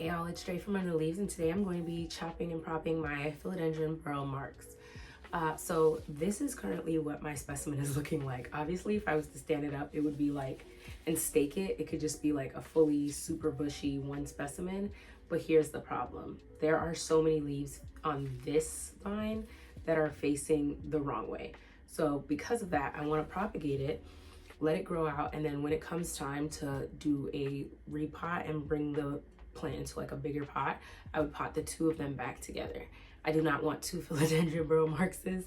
Hey y'all, it's Dre from Under the Leaves, and today I'm going to be chopping and propping my Philodendron Burle Marx. So this is currently what my specimen is looking like. Obviously, if I was to stand it up, it would be like, and stake it, it could just be like a fully super bushy one specimen. But here's the problem. There are so many leaves on this vine that are facing the wrong way. So because of that, I want to propagate it, let it grow out, and then when it comes time to do a repot and bring the plant into like a bigger pot, I would pot the two of them back together. I do not want two Philodendron Burle Marxes,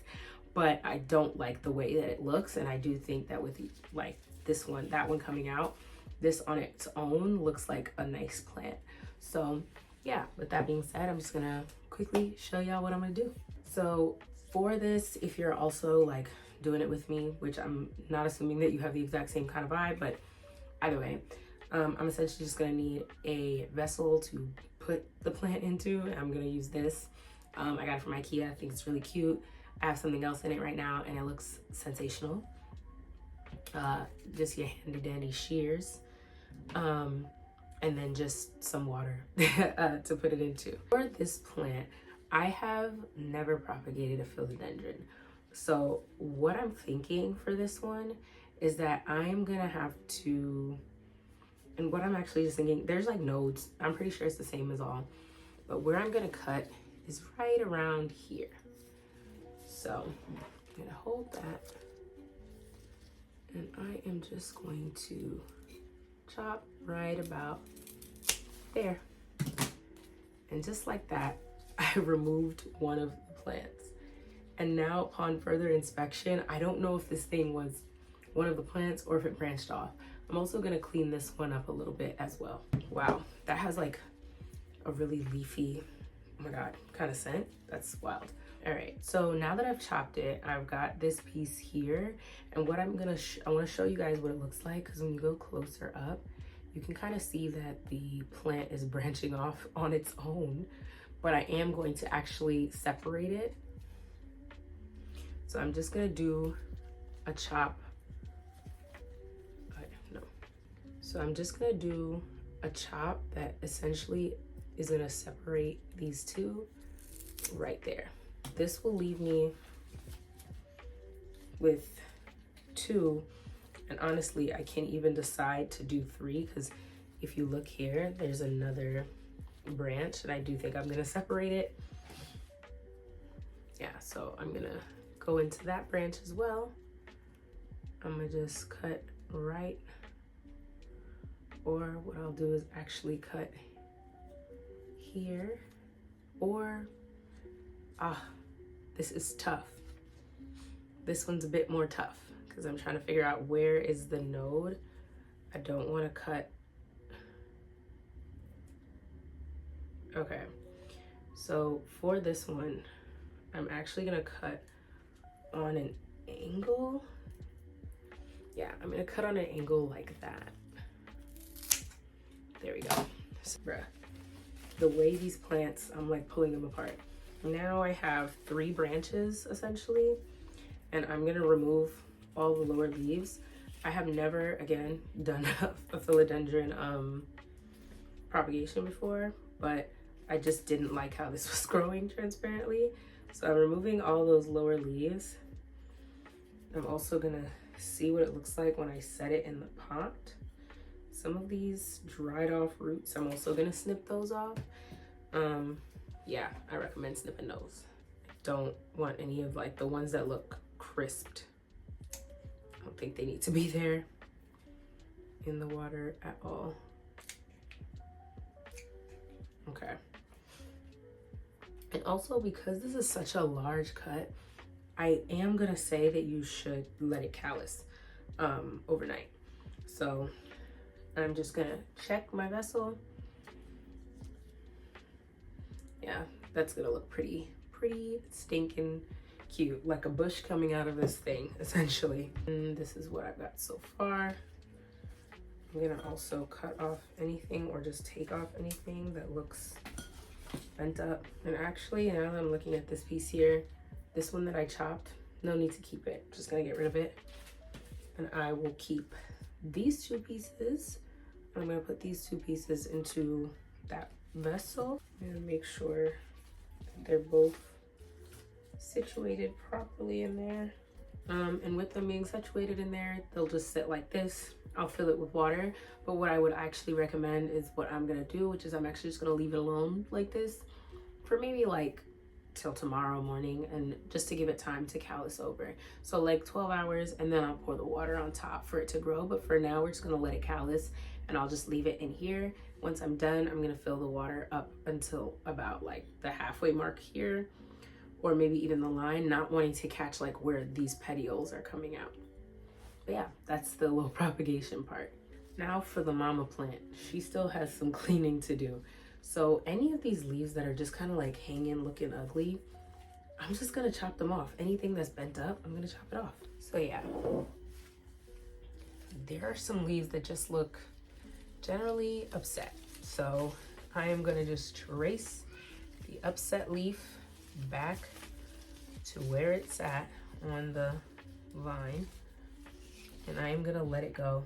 but I don't like the way that it looks, and I do think that with like this one, that one coming out, this on its own looks like a nice plant. So yeah, with that being said, I'm just gonna quickly show y'all what I'm gonna do. So for this, if you're also like doing it with me, which I'm not assuming that you have the exact same kind of vibe, but either way, I'm essentially just gonna need a vessel to put the plant into. I'm gonna use this. I got it from Ikea. I think it's really cute. I have something else in it right now and it looks sensational. Just your handy dandy shears. And then just some water to put it into. For this plant, I have never propagated a philodendron. So what I'm thinking for this one is that I'm gonna have to, and what I'm actually just thinking, there's like nodes, I'm pretty sure it's the same as all, but where I'm gonna cut is right around here. So I'm gonna hold that, and I am just going to chop right about there. And just like that, I removed one of the plants. And now upon further inspection, I don't know if this thing was one of the plants or if it branched off. I'm also gonna clean this one up a little bit as well. Wow, that has like a really leafy, oh my God, kind of scent. That's wild. All right, so now that I've chopped it, I've got this piece here. And what I'm gonna, I wanna show you guys what it looks like, because when you go closer up, you can kind of see that the plant is branching off on its own, but I am going to actually separate it. So I'm just gonna do a chop. No. So I'm just gonna do a chop that essentially is gonna separate these two right there. This will leave me with two, and honestly, I can't even decide to do three, because if you look here, there's another branch, and I do think I'm gonna separate it. Yeah, so I'm gonna go into that branch as well. I'm gonna just cut right, or what I'll do is actually cut here, or this is tough. This one's a bit more tough because I'm trying to figure out where is the node. I don't want to cut. Okay, so for this one, I'm actually gonna cut on an angle. Yeah, I'm gonna cut on an angle like that. There we go. So, bruh, the way these plants, I'm like pulling them apart. Now I have 3 branches essentially, and I'm gonna remove all the lower leaves. I have never, again, done a philodendron propagation before, but I just didn't like how this was growing transparently. So I'm removing all those lower leaves. I'm also gonna see what it looks like when I set it in the pot. Some of these dried off roots, I'm also gonna snip those off. Yeah, I recommend snipping those. Don't want any of like the ones that look crisped. I don't think they need to be there in the water at all. Okay. And also, because this is such a large cut, I am gonna say that you should let it callus overnight. So I'm just gonna check my vessel. Yeah, that's gonna look pretty stinking cute, like a bush coming out of this thing, essentially. And this is what I've got so far. I'm gonna also cut off anything or just take off anything that looks bent up. And actually, now that I'm looking at this piece here, this one that I chopped, no need to keep it. Just gonna get rid of it. And I will keep these 2 pieces. I'm gonna put these 2 pieces into that vessel. I'm gonna make sure they're both situated properly in there. And with them being situated in there, they'll just sit like this. I'll fill it with water, but what I would actually recommend is what I'm gonna do, which is I'm actually just gonna leave it alone like this for maybe like till tomorrow morning, and just to give it time to callus over. So like 12 hours, and then I'll pour the water on top for it to grow. But for now, we're just gonna let it callus, and I'll just leave it in here. Once I'm done, I'm gonna fill the water up until about like the halfway mark here, or maybe even the line, not wanting to catch like where these petioles are coming out. But yeah, that's the little propagation part. Now for the mama plant, she still has some cleaning to do. So any of these leaves that are just kind of like hanging, looking ugly, I'm just gonna chop them off. Anything that's bent up, I'm gonna chop it off. So yeah, there are some leaves that just look generally upset. So I am gonna just trace the upset leaf back to where it's at on the vine, and I am gonna let it go.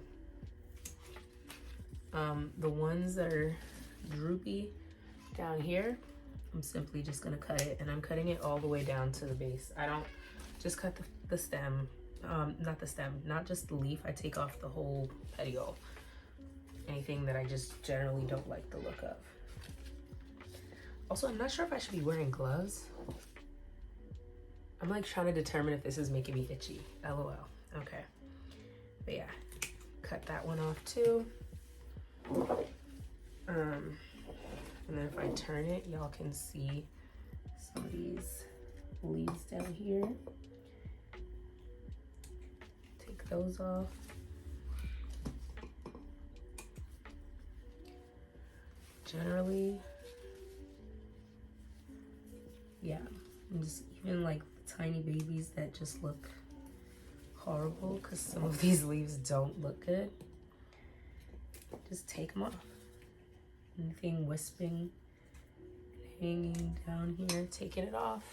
The ones that are droopy down here, I'm simply just gonna cut it, and I'm cutting it all the way down to the base. I don't just cut the stem, not just the leaf. I take off the whole petiole. Anything that I just generally don't like the look of. Also, I'm not sure if I should be wearing gloves. I'm like trying to determine if this is making me itchy. LOL. Okay. But yeah, cut that one off too. And then if I turn it, y'all can see some of these leaves down here. Take those off. Generally, yeah, and just even like tiny babies that just look horrible because some of these leaves don't look good, just take them off. Anything wisping and hanging down here, taking it off.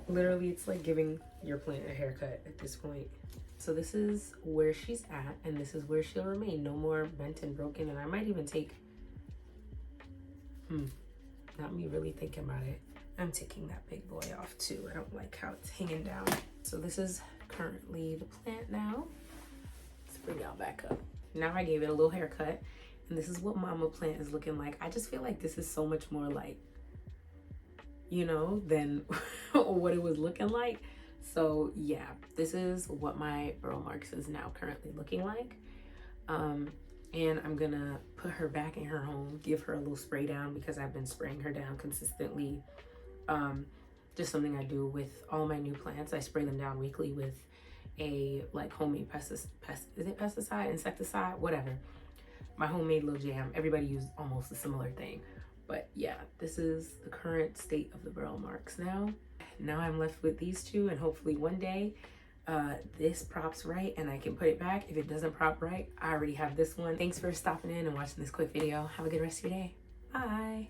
Literally, it's like giving your plant a haircut at this point. So this is where she's at, and this is where she'll remain. No more bent and broken. And I might even take, not me really thinking about it, I'm taking that big boy off too. I don't like how it's hanging down. So this is currently the plant now. Let's bring y'all back up. Now I gave it a little haircut, and this is what mama plant is looking like. I just feel like this is so much more like, you know, than what it was looking like. So yeah, this is what my Burle Marx is now currently looking like. And I'm gonna put her back in her home, give her a little spray down because I've been spraying her down consistently. Just something I do with all my new plants. I spray them down weekly with a like homemade pesticide, insecticide, whatever. My homemade little jam. Everybody used almost a similar thing. But yeah, this is the current state of the Burle Marx now. Now I'm left with these two, and hopefully one day this props right and I can put it back. If it doesn't prop right, I already have this one. Thanks for stopping in and watching this quick video. Have a good rest of your day. Bye.